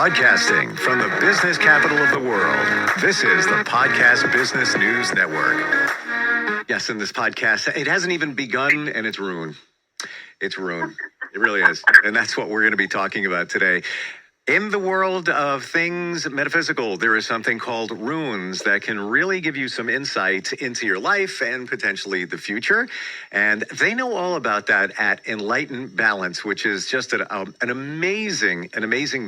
Broadcasting from the business capital of the world, this is the Podcast Business News Network. Yes, in this podcast, it hasn't even begun and it's ruined. It's ruined. It really is. And that's what we're going to be talking about today. In the world of things metaphysical, there is something called runes that can really give you some insight into your life and potentially the future. And they know all about that at Enlightened Balance, which is just an amazing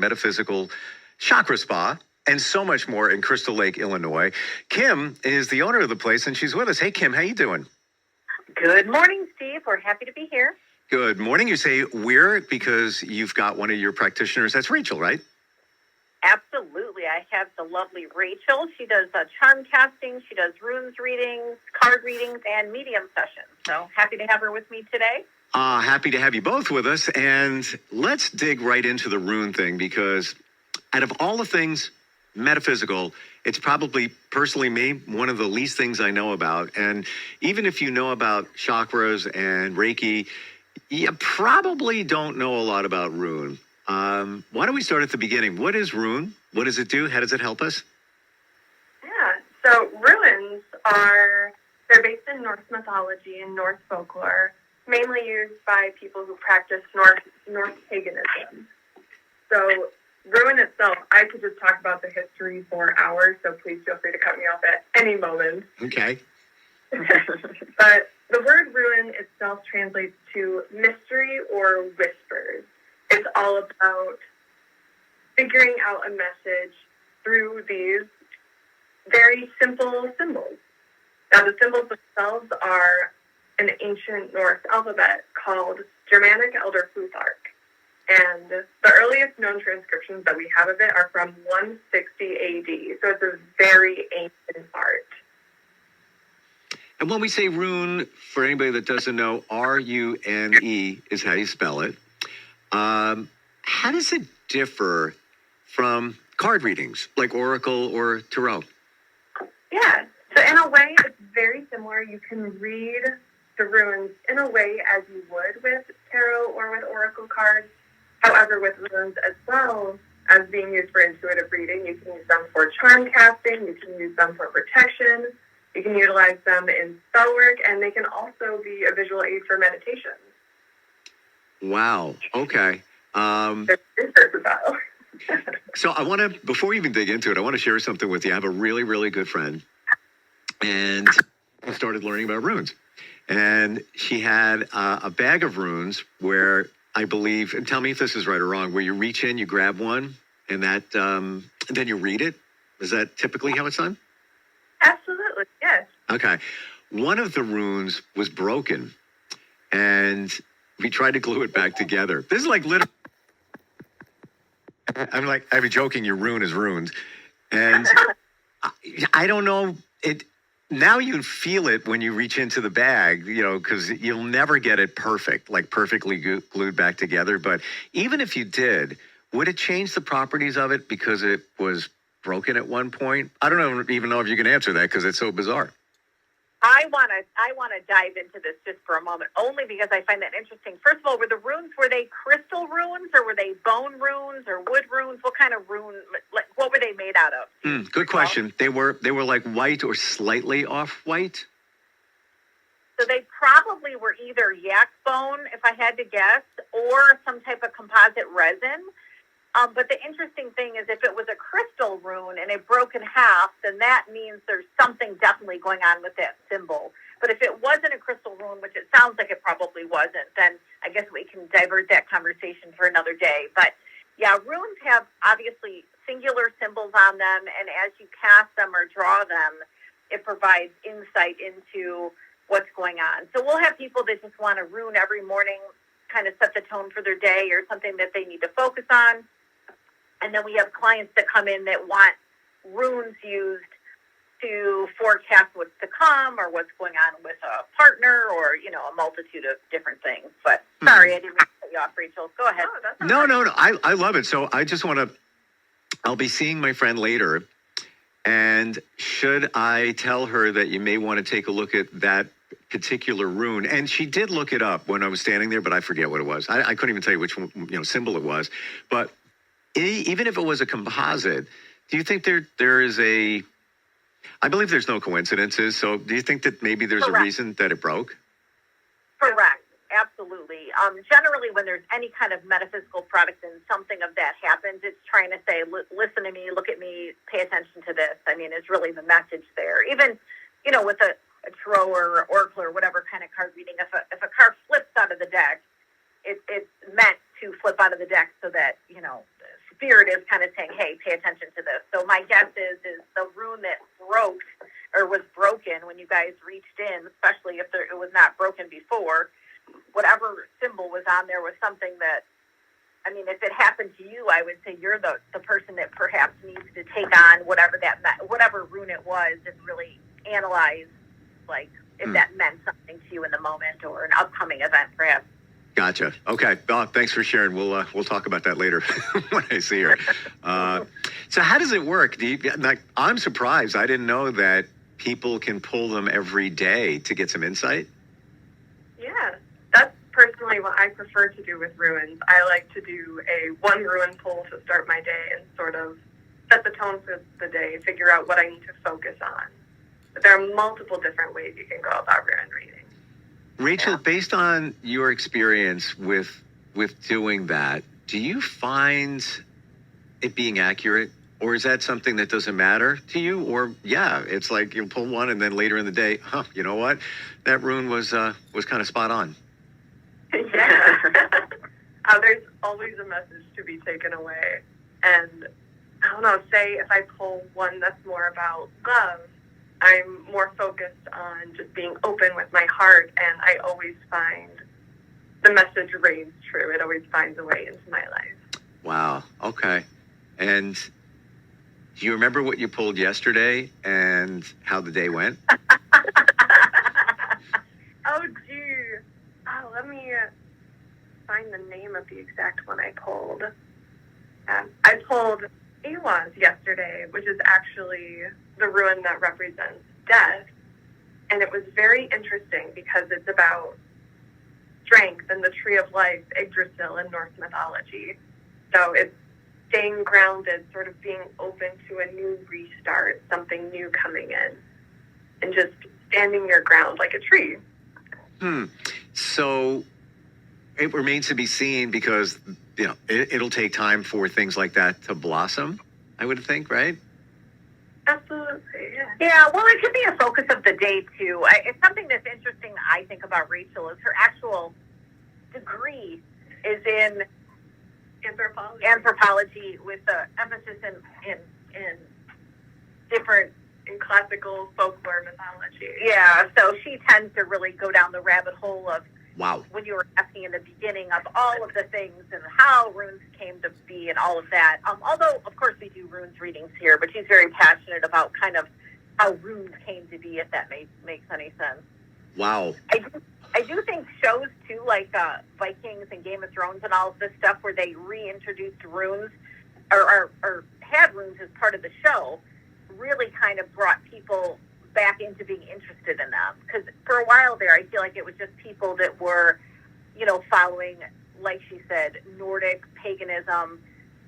metaphysical chakra spa and so much more in Crystal Lake, Illinois. Kim is the owner of the place and she's with us. Hey, Kim, how you doing? Good morning, Steve. We're happy to be here. Good morning. You say we're because you've got one of your practitioners. That's Rachel, right? Absolutely. I have the lovely Rachel. She does charm casting. She does runes readings, card readings, and medium sessions. So happy to have her with me today. Happy to have you both with us. And let's dig right into the rune thing, because out of all the things metaphysical, it's probably, personally me, one of the least things I know about. And even if you know about chakras and Reiki, you probably don't know a lot about rune. Why don't we start at the beginning? What is rune? What does it do? How does it help us? Yeah, so runes they're based in Norse mythology and Norse folklore, mainly used by people who practice Norse paganism. So rune itself, I could just talk about the history for hours, so please feel free to cut me off at any moment. Okay. But the word rune itself translates to mystery or whispers. It's all about figuring out a message through these very simple symbols. Now, the symbols themselves are an ancient Norse alphabet called Germanic Elder Futhark. And the earliest known transcriptions that we have of it are from 160 AD. So it's a very ancient art. And when we say rune, for anybody that doesn't know, R-U-N-E is how you spell it. How does it differ from card readings like Oracle or Tarot? Yeah, so in a way, it's very similar. You can read the runes in a way as you would with Tarot or with Oracle cards. However, with runes as well as being used for intuitive reading, you can use them for charm casting, you can use them for protection, you can utilize them in spell work, and they can also be a visual aid for meditation. Wow. Okay. They're versatile. So I want to, before we even dig into it, I want to share something with you. I have a really, really good friend, and I started learning about runes. And she had a bag of runes where I believe, and tell me if this is right or wrong, where you reach in, you grab one, and that, and then you read it. Is that typically how it's done? Absolutely, yes. Okay. One of the runes was broken, and we tried to glue it back together. This is like literally, I'm joking, your rune is ruined. And I don't know, now you feel it when you reach into the bag, because you'll never get it perfect, like perfectly glued back together. But even if you did, would it change the properties of it because it was broken at one point? I don't even know if you can answer that because it's so bizarre. I want to dive into this just for a moment, only because I find that interesting. First of all, were they crystal runes, or were they bone runes or wood runes? What kind of rune, what were they made out of? Good question. They were like white or slightly off-white. So they probably were either yak bone, if I had to guess, or some type of composite resin. But the interesting thing is, if it was a crystal rune and it broke in half, then that means there's something definitely going on with that symbol. But if it wasn't a crystal rune, which it sounds like it probably wasn't, then I guess we can divert that conversation for another day. But yeah, runes have obviously singular symbols on them, and as you cast them or draw them, it provides insight into what's going on. So we'll have people that just want a rune every morning, kind of set the tone for their day or something that they need to focus on. And then we have clients that come in that want runes used to forecast what's to come or what's going on with a partner or, a multitude of different things. But sorry, I didn't mean to cut you off, Rachel. Go ahead. No. I love it. So I just I'll be seeing my friend later. And should I tell her that you may want to take a look at that particular rune? And she did look it up when I was standing there, but I forget what it was. I couldn't even tell you which one, symbol it was. But Even if it was a composite, do you think there is a? I believe there's no coincidences. So do you think that maybe there's a Correct. reason that it broke? Correct. Absolutely. Generally, when there's any kind of metaphysical product and something of that happens, it's trying to say, listen to me, look at me, pay attention to this. I mean, it's really the message there. Even, with a tarot or oracle or whatever kind of card reading, if a card flips out of the deck, it's meant to flip out of the deck so that, spirit is kind of saying, hey, pay attention to this. So my guess is the rune that broke or was broken when you guys reached in, especially if it was not broken before, whatever symbol was on there was something that, I mean, if it happened to you, I would say you're the person that perhaps needs to take on whatever rune it was and really analyze, like, if that meant something to you in the moment or an upcoming event, perhaps. Gotcha. Okay. Thanks for sharing. We'll talk about that later when I see her. So how does it work? I'm surprised. I didn't know that people can pull them every day to get some insight. Yeah, that's personally what I prefer to do with ruins. I like to do a one ruin pull to start my day and sort of set the tone for the day, figure out what I need to focus on. But there are multiple different ways you can go about rune reading. Rachel, based on your experience with doing that, do you find it being accurate? Or is that something that doesn't matter to you? Or, it's like you pull one and then later in the day, you know what? That rune was kind of spot on. Yeah. There's always a message to be taken away. And I don't know, say if I pull one that's more about love, I'm more focused on just being open with my heart, and I always find the message reigns true. It always finds a way into my life. Wow. Okay. And do you remember what you pulled yesterday and how the day went? Oh, gee. Let me find the name of the exact one I pulled. I pulled Ewas yesterday, which is actually the rune that represents death. And it was very interesting because it's about strength and the tree of life, Yggdrasil, in Norse mythology. So it's staying grounded, sort of being open to a new restart, something new coming in, and just standing your ground like a tree. So it remains to be seen because, it'll take time for things like that to blossom, I would think, right? Absolutely, yeah. Yeah, well, it could be a focus of the day, too. It's something that's interesting, I think, about Rachel is her actual degree is in anthropology with the emphasis in different... in classical folklore mythology. Yeah, so she tends to really go down the rabbit hole of when you were asking in the beginning of all of the things and how runes came to be and all of that. Although, of course, we do runes readings here, but she's very passionate about kind of how runes came to be, if that makes any sense. Wow. I do think shows, too, like Vikings and Game of Thrones and all of this stuff where they reintroduced runes or had runes as part of the show really kind of brought people back into being interested in them. Because for a while there, I feel like it was just people that were, following, like she said, Nordic paganism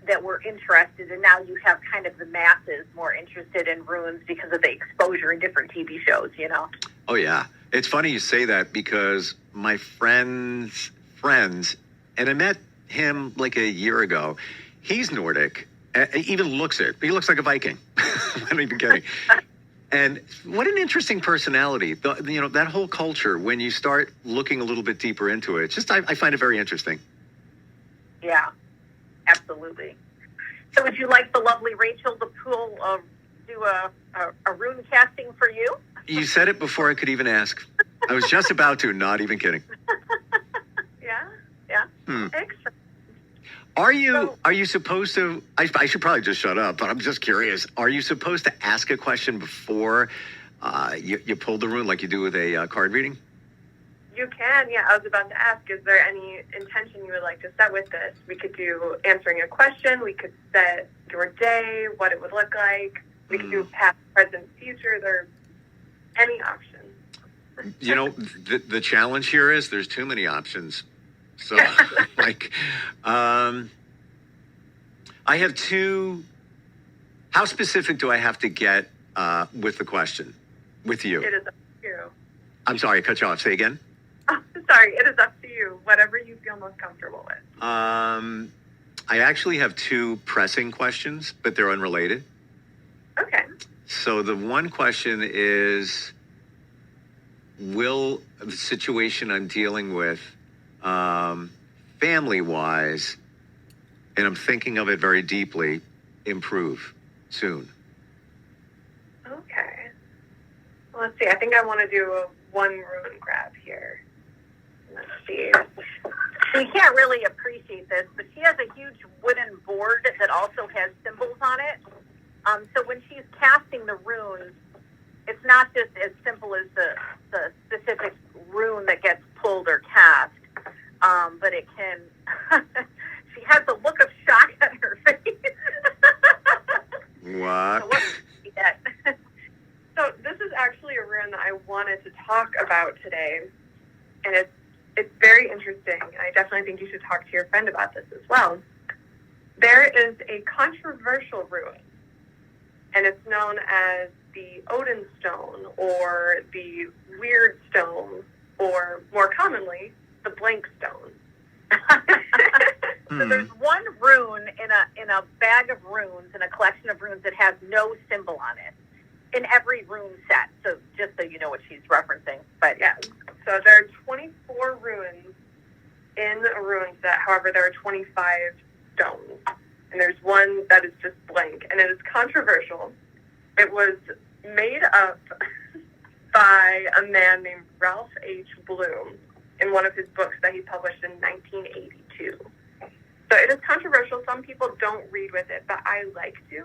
that were interested. And now you have kind of the masses more interested in runes because of the exposure in different TV shows, Oh, yeah. It's funny you say that because my friend's friends, and I met him like a year ago, he's Nordic. He even looks it. He looks like a Viking. I'm not even kidding. And what an interesting personality. That whole culture, when you start looking a little bit deeper into it, I find it very interesting. Yeah, absolutely. So would you like the lovely Rachel to do a rune casting for you? You said it before I could even ask. I was just about to, not even kidding. Yeah. Excellent. Are you supposed to, I should probably just shut up, but I'm just curious. Are you supposed to ask a question before you pull the rune like you do with a card reading? You can, yeah. I was about to ask, is there any intention you would like to set with this? We could do answering a question. We could set your day, what it would look like. We could do past, present, future. There's any option. The challenge here is there's too many options. So, I have two. How specific do I have to get with the question? With you? It is up to you. I'm sorry, I cut you off. Say again. Oh, sorry, it is up to you. Whatever you feel most comfortable with. I actually have two pressing questions, but they're unrelated. Okay. So the one question is, will the situation I'm dealing with, family-wise, and I'm thinking of it very deeply, improve soon? Okay. Well, let's see. I think I want to do a one rune grab here. Let's see. You can't really appreciate this, but she has a huge wooden board that also has symbols on it. So when she's casting the runes, it's not just as simple as the specific rune that gets pulled or cast, but it can. She has a look of shock on her face. What? So what is that? So this is actually a rune that I wanted to talk about today, and it's very interesting. I definitely think you should talk to your friend about this as well. There is a controversial rune, and it's known as the Odin Stone, or the Weird Stone, or more commonly, the Blank Stone. So there's one rune in a bag of runes, in a collection of runes that has no symbol on it, in every rune set. So just so you know what she's referencing. But Yeah. So there are 24 runes in a rune set. However, there are 25 stones. And there's one that is just blank. And it is controversial. It was made up by a man named Ralph H. Bloom in one of his books that he published in 1982. So it is controversial. Some people don't read with it, but I like to,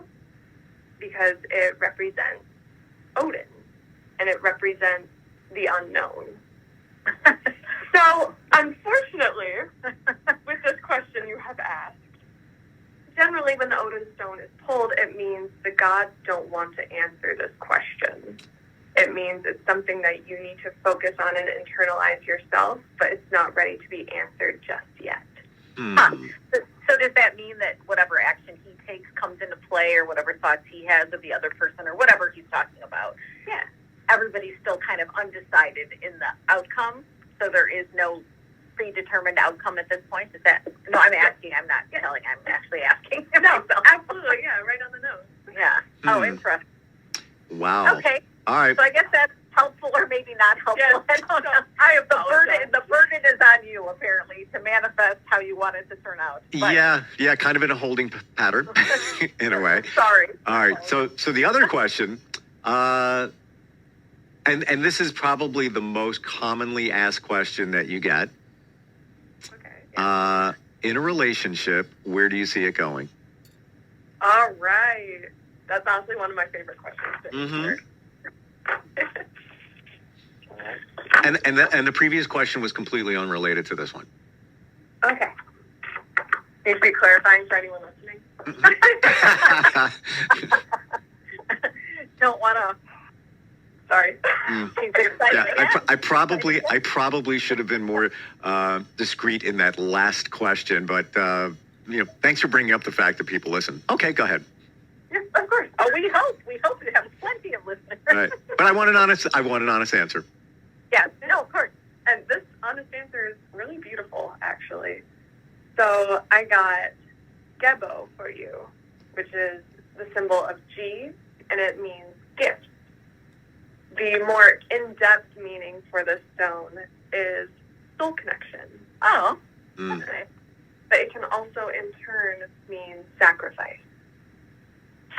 because it represents Odin, and it represents the unknown. So, unfortunately, with this question you have asked, generally when the Odin Stone is pulled, it means the gods don't want to answer this question. It means it's something that you need to focus on and internalize yourself, but it's not ready to be answered just yet. Huh. So does that mean that whatever action he takes comes into play, or whatever thoughts he has of the other person, or whatever he's talking about? Yeah. Everybody's still kind of undecided in the outcome, so there is no predetermined outcome at this point. Is that? No, I'm asking. I'm not telling. I'm actually asking. No, absolutely. Yeah, right on the nose. Yeah. Oh, interesting. Wow. Okay. All right. So I guess that's helpful, or maybe not helpful. Yes. I don't know. The burden is on you, apparently, to manifest how you want it to turn out. But, Yeah, kind of in a holding pattern, in a way. Sorry. All right. So the other question, and this is probably the most commonly asked question that you get. Okay. Yeah. In a relationship, where do you see it going? All right. That's honestly one of my favorite questions to answer. And the previous question was completely unrelated to this one. Okay. Need to be clarifying for anyone listening. Don't want to. Sorry. She's excited. Yeah, I probably should have been more discreet in that last question, but thanks for bringing up the fact that people listen. Okay, go ahead. Yes, of course. Oh, we hope to have plenty of listeners. Right. But I want an honest answer. Yes, no, of course. And this honest answer is really beautiful, actually. So I got Gebo for you, which is the symbol of G, and it means gift. The more in-depth meaning for this stone is soul connection. Oh, Okay. But it can also, in turn, mean sacrifice.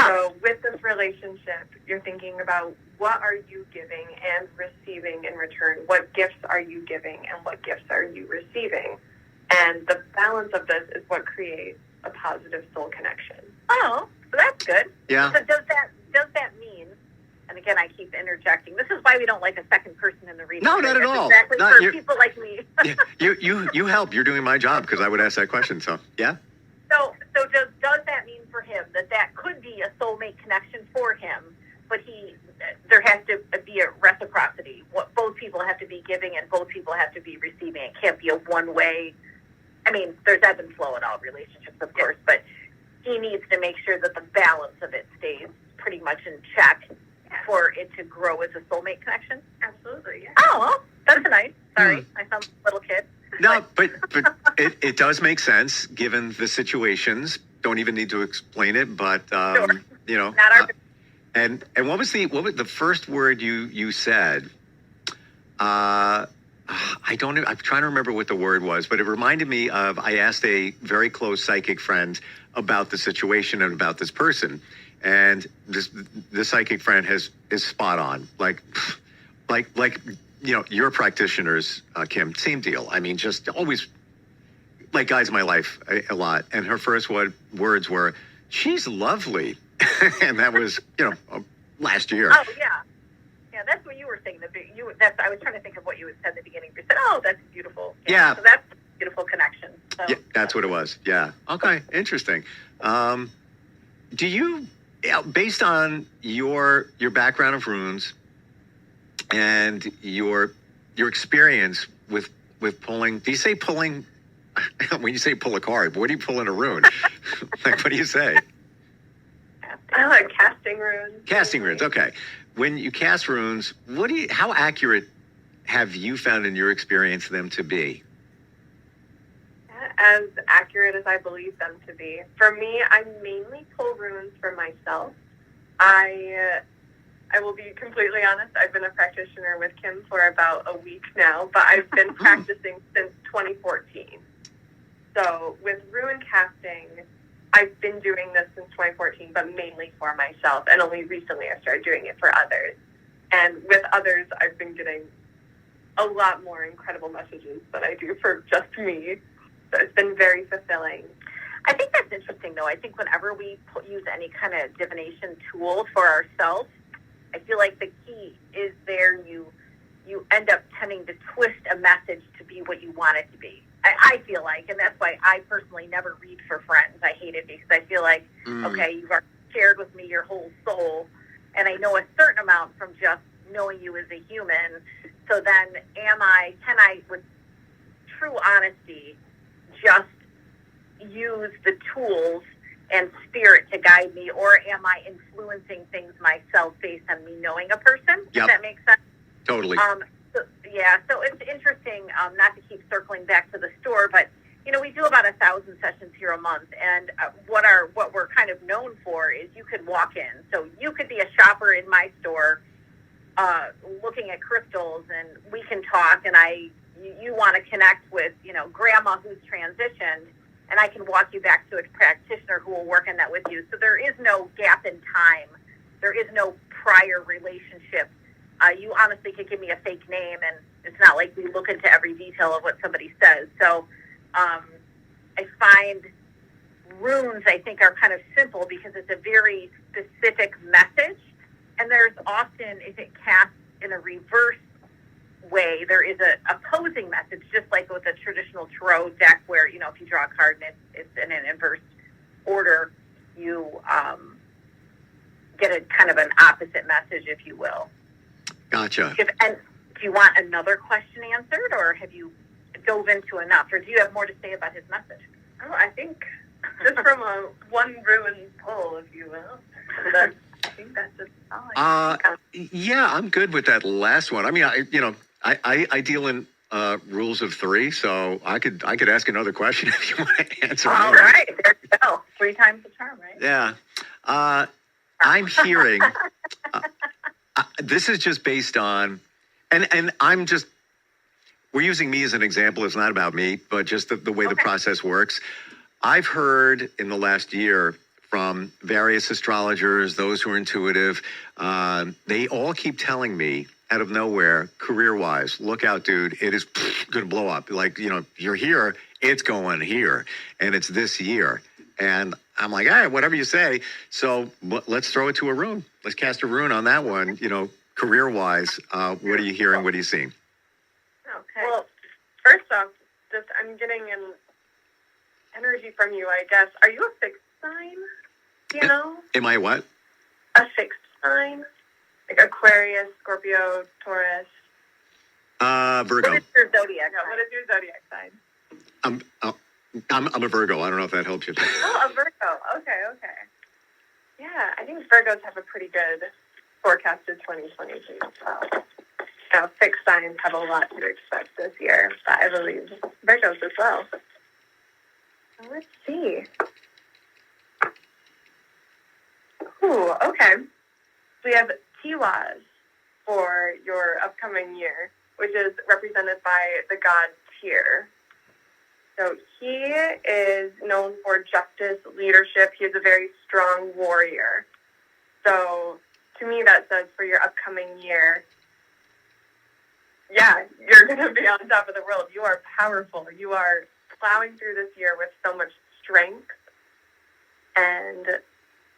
So with this relationship, you're thinking about what are you giving and receiving in return? What gifts are you giving and what gifts are you receiving? And the balance of this is what creates a positive soul connection. Oh, so that's good. Yeah. So does that mean? And again, I keep interjecting. This is why we don't like a second person in the reading. No, not at all. Exactly Not for you- people like me. You help. You're doing my job because I would ask that question. So yeah. So does that mean for him that could be a soulmate connection for him, but there has to be a reciprocity. Both people have to be giving and both people have to be receiving. It can't be a one way. I mean, there's ebb and flow in all relationships, of course, but he needs to make sure that the balance of it stays pretty much in check for it to grow as a soulmate connection. Absolutely, yeah. Oh, well, that's nice. Sorry, I sound like a little kid. No, but it does make sense given the situations. Don't even need to explain it, but Sure. you know. Not our And what was the first word you said? I don't know. I'm trying to remember what the word was, but it reminded me of, I asked a very close psychic friend about the situation and about this person. And this psychic friend is spot on. Like, you know, your practitioners, Kim, same deal. I mean, just always like guides in my life a lot. And her first words were, "She's lovely." And that was, you know, last year. Oh, yeah. Yeah, that's what you were saying. I was trying to think of what you had said in the beginning. You said, "Oh, that's beautiful." Yeah. So that's a beautiful connection. So, Yeah, that's what it was. Yeah. Okay. Interesting. Do you, based on your background of runes and your experience with pulling, do you say pulling, when you say pull a card, what do you pull in a rune? Like, what do you say? I like casting runes. Casting runes. Okay. When you cast runes, how accurate have you found in your experience them to be? As accurate as I believe them to be. For me, I mainly pull runes for myself. I will be completely honest, I've been a practitioner with Kim for about a week now, but I've been practicing since 2014. So with rune casting, I've been doing this since 2014, but mainly for myself, and only recently I started doing it for others. And with others, I've been getting a lot more incredible messages than I do for just me. So it's been very fulfilling. I think that's interesting, though. I think whenever we use any kind of divination tool for ourselves, I feel like the key is there. You end up tending to twist a message to be what you want it to be. I feel like, and that's why I personally never read for friends. I hate it because I feel like, okay, you've already shared with me your whole soul, and I know a certain amount from just knowing you as a human. So then can I, with true honesty, just use the tools and spirit to guide me, or am I influencing things myself based on me knowing a person? Does that make sense? Totally. So it's interesting, not to keep circling back to the store, but, you know, we do about 1,000 sessions here a month, and what we're kind of known for is you could walk in. So you could be a shopper in my store looking at crystals, and we can talk, and you want to connect with, you know, grandma who's transitioned, and I can walk you back to a practitioner who will work on that with you. So there is no gap in time. There is no prior relationship. You honestly could give me a fake name, and it's not like we look into every detail of what somebody says. So I find runes, I think, are kind of simple because it's a very specific message. And there's often, if it casts in a reverse way, there is a opposing message, just like with a traditional tarot deck where, you know, if you draw a card and it's in an inverse order, you get a kind of an opposite message, if you will. Gotcha. And do you want another question answered, or have you dove into enough, or do you have more to say about his message? Oh, I think just from a one rune pull, if you will. I think that's just all. Yeah, I'm good with that last one. I mean, I deal in rules of three, so I could ask another question if you want to answer. All right, there you go. 3 times the charm, right? Yeah. I'm hearing, this is just based on, and I'm just, we're using me as an example. It's not about me, but just the way the process works. I've heard in the last year from various astrologers, those who are intuitive, they all keep telling me out of nowhere, career-wise, look out, dude, it is going to blow up. Like, you know, you're here, it's going here, and it's this year. And I'm like, all right, whatever you say. So let's throw it to a rune. Let's cast a rune on that one. You know, career-wise, what are you hearing? What are you seeing? Okay. Well, first off, just I'm getting an energy from you, I guess. Are you a fixed sign? You know? Am I what? A fixed sign? Like Aquarius, Scorpio, Taurus. Virgo. What is your zodiac? What is your zodiac sign? I'm a Virgo. I don't know if that helps you. Oh, a Virgo. Okay. Yeah, I think Virgos have a pretty good forecasted 2022 as well. Fixed signs have a lot to expect this year, but I believe Virgos as well. So let's see. Ooh, okay. We have Tiwaz for your upcoming year, which is represented by the god Tyr. So he is known for justice, leadership. He is a very strong warrior. So to me, that says for your upcoming year, yeah, you're going to be on top of the world. You are powerful. You are plowing through this year with so much strength, and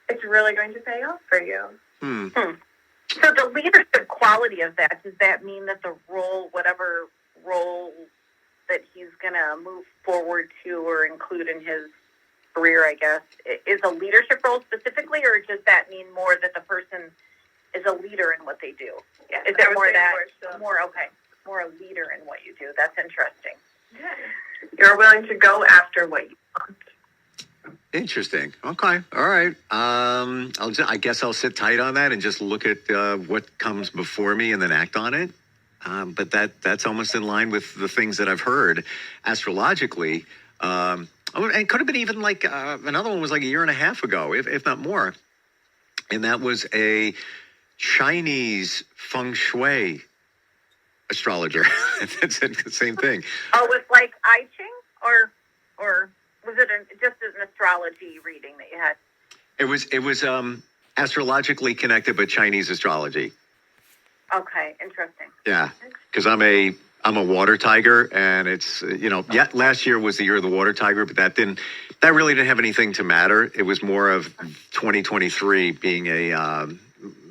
it's really going to pay off for you. So the leadership quality of that, does that mean that the role, whatever role that he's going to move forward to or include in his career, I guess, is a leadership role specifically, or does that mean more that the person is a leader in what they do? Yeah, is there more that, more a leader in what you do? That's interesting. Yeah. You're willing to go after what you want. Interesting. Okay. All right. I guess I'll sit tight on that and just look at what comes before me and then act on it. But that's almost in line with the things that I've heard astrologically. And it could have been even like another one was like a year and a half ago, if not more. And that was a Chinese feng shui astrologer that said the same thing. Oh, it was like I Ching, or was it just an astrology reading that you had? It was astrologically connected, but Chinese astrology. Okay, interesting. Yeah, because I'm a water tiger, and it's last year was the year of the water tiger, but that really didn't have anything to matter. It was more of 2023 being a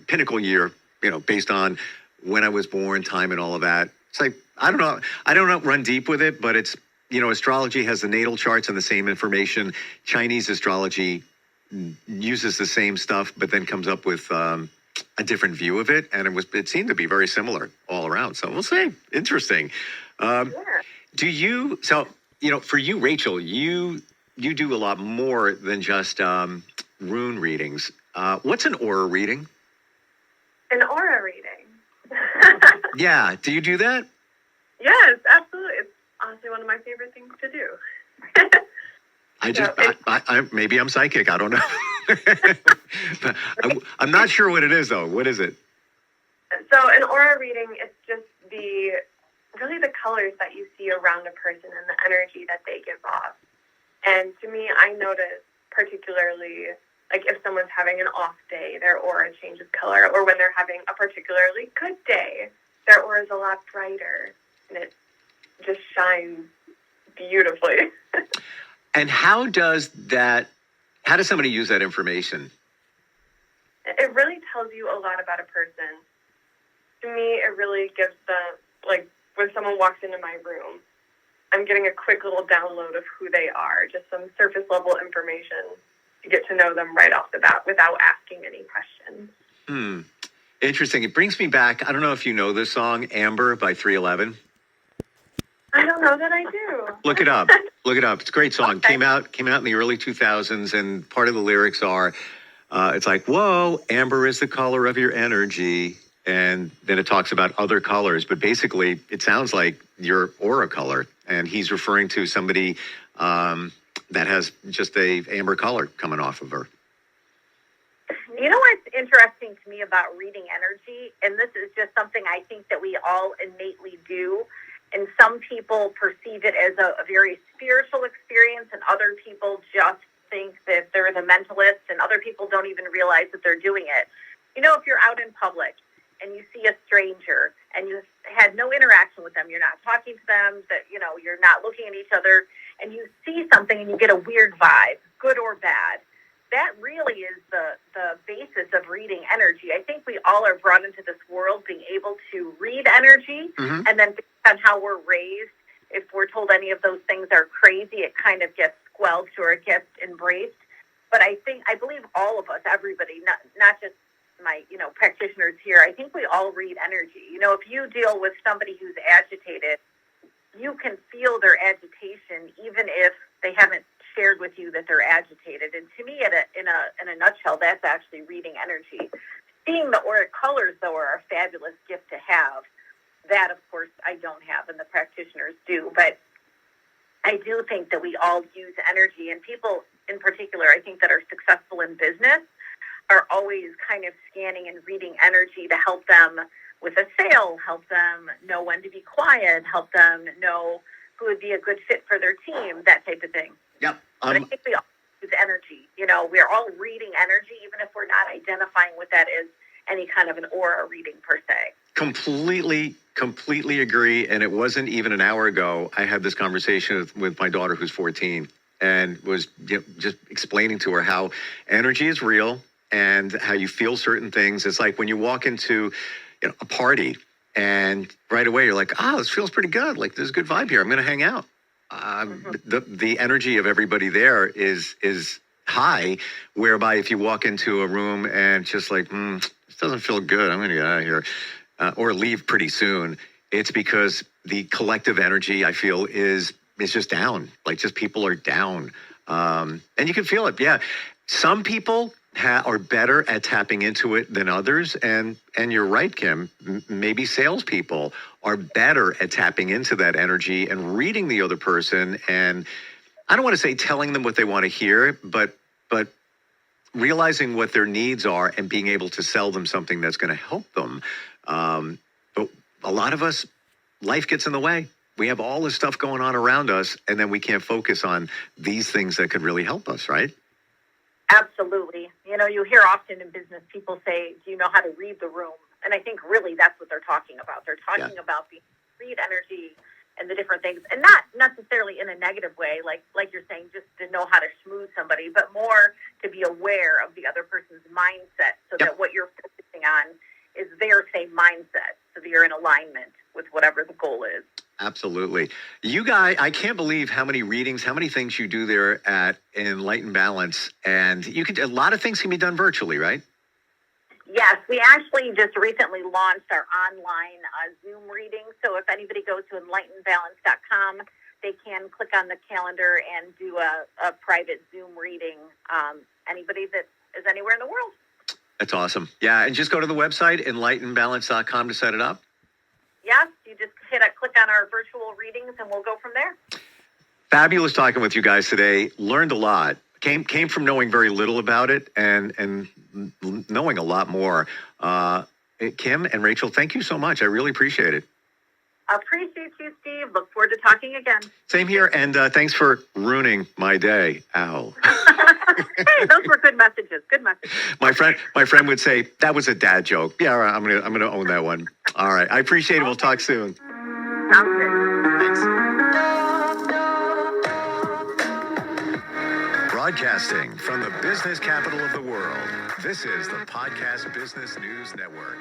pinnacle year, based on when I was born, time, and all of that. It's like I don't run deep with it, but it's astrology has the natal charts and the same information. Chinese astrology uses the same stuff, but then comes up with a different view of it, and it seemed to be very similar all around. So we'll see. Interesting. Do you? So for you, Rachel, you do a lot more than just rune readings. What's an aura reading? An aura reading. Yeah. Do you do that? Yes, absolutely. It's honestly one of my favorite things to do. Maybe I'm psychic. I don't know. But I'm not sure what it is, though. What is it? So an aura reading is just really the colors that you see around a person and the energy that they give off. And to me, I notice particularly, like if someone's having an off day, their aura changes color, or when they're having a particularly good day, their aura is a lot brighter, and it just shines beautifully. And how does somebody use that information? It really tells you a lot about a person. To me, it really gives when someone walks into my room, I'm getting a quick little download of who they are, just some surface level information to get to know them right off the bat without asking any questions. Interesting. It brings me back. I don't know if you know this song, Amber by 311. I don't know that I do. Look it up. It's a great song. Okay. Came out in the early 2000s, and part of the lyrics are, it's like, whoa, amber is the color of your energy. And then it talks about other colors, but basically it sounds like your aura color. And he's referring to somebody that has just a amber color coming off of her. You know what's interesting to me about reading energy, and this is just something I think that we all innately do, and some people perceive it as a very spiritual experience, and other people just think that they're the mentalists, and other people don't even realize that they're doing it. If you're out in public and you see a stranger and you had no interaction with them, you're not talking to them, that you're not looking at each other, and you see something and you get a weird vibe, good or bad, that really is the basis of reading energy. I think we all are brought into this world being able to read energy, and then based on how we're raised, if we're told any of those things are crazy, it kind of gets squelched or it gets embraced. But I believe all of us, everybody, not just my, practitioners here, I think we all read energy. If you deal with somebody who's agitated, you can feel their agitation, even if they haven't shared with you that they're agitated. And to me, in a nutshell, that's actually reading energy. Seeing the auric colors, though, are a fabulous gift to have. That, of course, I don't have, and the practitioners do. But I do think that we all use energy, and people in particular, I think, that are successful in business are always kind of scanning and reading energy to help them with a sale, help them know when to be quiet, help them know who would be a good fit for their team, that type of thing. Yep. But I think we all use energy. We're all reading energy, even if we're not identifying with that as any kind of an aura reading per se. Completely agree. And it wasn't even an hour ago, I had this conversation with my daughter who's 14 and was just explaining to her how energy is real and how you feel certain things. It's like when you walk into a party and right away you're like, this feels pretty good. Like there's a good vibe here. I'm going to hang out. The energy of everybody there is high, whereby if you walk into a room and just like, this doesn't feel good, I'm going to get out of here, or leave pretty soon, it's because the collective energy, I feel, is just down. Like just people are down. And you can feel it. Yeah. Some people are better at tapping into it than others. And you're right, Kim, maybe salespeople are better at tapping into that energy and reading the other person. And I don't want to say telling them what they want to hear, but realizing what their needs are and being able to sell them something that's going to help them. But a lot of us, life gets in the way. We have all this stuff going on around us, and then we can't focus on these things that could really help us, right? Absolutely. You hear often in business people say, do you know how to read the room? And I think really that's what they're talking about. They're talking about the read energy and the different things, and not necessarily in a negative way, like you're saying, just to know how to schmooze somebody, but more to be aware of the other person's mindset so that what you're focusing on is their same mindset, so that you're in alignment with whatever the goal is. Absolutely. You guys, I can't believe how many readings, how many things you do there at Enlightened Balance. And a lot of things can be done virtually, right? Yes, we actually just recently launched our online Zoom reading. So if anybody goes to enlightenedbalance.com, they can click on the calendar and do a private Zoom reading. Anybody that is anywhere in the world. That's awesome. Yeah, and just go to the website, enlightenedbalance.com, to set it up. Yes, you just click on our virtual readings and we'll go from there. Fabulous talking with you guys today. Learned a lot. Came from knowing very little about it and knowing a lot more. Kim and Rachel, thank you so much. I really appreciate it. Appreciate you, Steve. Look forward to talking again. Same here. And thanks for ruining my day. Ow. Hey, those were good messages. Good messages. My friend would say that was a dad joke. Yeah, all right, I'm gonna own that one. All right. I appreciate it. We'll talk soon. Sounds good. Thanks. Broadcasting from the business capital of the world, this is the Podcast Business News Network.